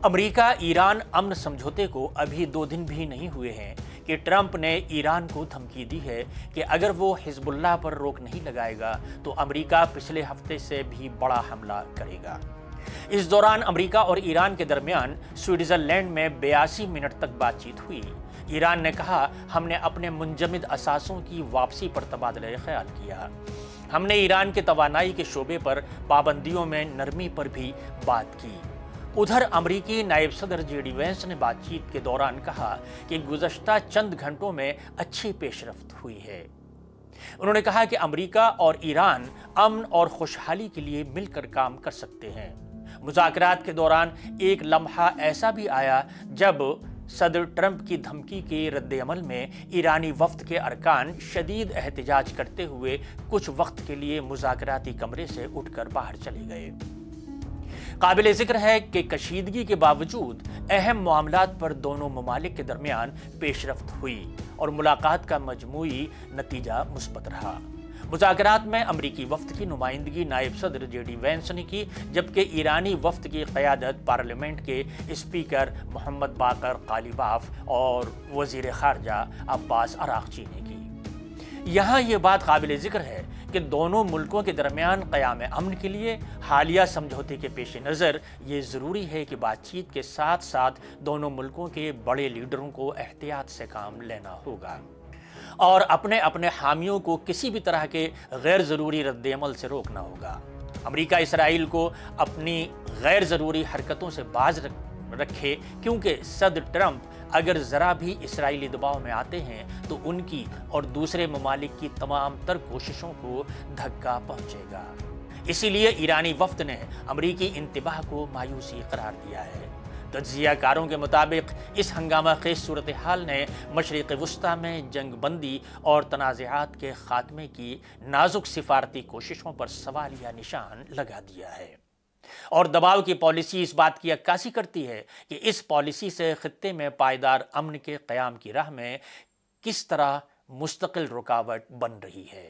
امریکہ ایران امن سمجھوتے کو ابھی 2 دن بھی نہیں ہوئے ہیں کہ ٹرمپ نے ایران کو دھمکی دی ہے کہ اگر وہ حزب اللہ پر روک نہیں لگائے گا تو امریکہ پچھلے ہفتے سے بھی بڑا حملہ کرے گا۔ اس دوران امریکہ اور ایران کے درمیان سوئٹزرلینڈ میں 82 منٹ تک بات چیت ہوئی۔ ایران نے کہا، ہم نے اپنے منجمد اثاثوں کی واپسی پر تبادلہ خیال کیا۔ ہم نے ایران کے توانائی کے شعبے پر پابندیوں میں نرمی پر بھی بات کی۔ ادھر امریکی نائب صدر جے ڈی وینس نے بات چیت کے دوران کہا کہ گزشتہ چند گھنٹوں میں اچھی پیش رفت ہوئی ہے۔ انہوں نے کہا کہ امریکہ اور ایران امن اور خوشحالی کے لیے مل کر کام کر سکتے ہیں۔ مذاکرات کے دوران ایک لمحہ ایسا بھی آیا جب صدر ٹرمپ کی دھمکی کے رد عمل میں ایرانی وفد کے ارکان شدید احتجاج کرتے ہوئے کچھ وقت کے لیے مذاکراتی کمرے سے اٹھ کر باہر چلے گئے۔ قابل ذکر ہے کہ کشیدگی کے باوجود اہم معاملات پر دونوں ممالک کے درمیان پیش رفت ہوئی اور ملاقات کا مجموعی نتیجہ مثبت رہا۔ مذاکرات میں امریکی وفد کی نمائندگی نائب صدر جے ڈی وینس نے کی، جبکہ ایرانی وفد کی قیادت پارلیمنٹ کے اسپیکر محمد باقر قالیباف اور وزیر خارجہ عباس عراقچی نے کی۔ یہاں یہ بات قابل ذکر ہے کہ دونوں ملکوں کے درمیان قیام امن کے لیے حالیہ سمجھوتے کے پیش نظر یہ ضروری ہے کہ بات چیت کے ساتھ ساتھ دونوں ملکوں کے بڑے لیڈروں کو احتیاط سے کام لینا ہوگا اور اپنے اپنے حامیوں کو کسی بھی طرح کے غیر ضروری رد عمل سے روکنا ہوگا۔ امریکہ اسرائیل کو اپنی غیر ضروری حرکتوں سے باز رکھے، کیونکہ صدر ٹرمپ اگر ذرا بھی اسرائیلی دباؤ میں آتے ہیں تو ان کی اور دوسرے ممالک کی تمام تر کوششوں کو دھکا پہنچے گا۔ اسی لیے ایرانی وفد نے امریکی انتباہ کو مایوسی قرار دیا ہے۔ تجزیہ کاروں کے مطابق اس ہنگامہ خیز صورتحال نے مشرق وسطی میں جنگ بندی اور تنازعات کے خاتمے کی نازک سفارتی کوششوں پر سوالیہ نشان لگا دیا ہے، اور دباؤ کی پالیسی اس بات کی عکاسی کرتی ہے کہ اس پالیسی سے خطے میں پائیدار امن کے قیام کی راہ میں کس طرح مستقل رکاوٹ بن رہی ہے۔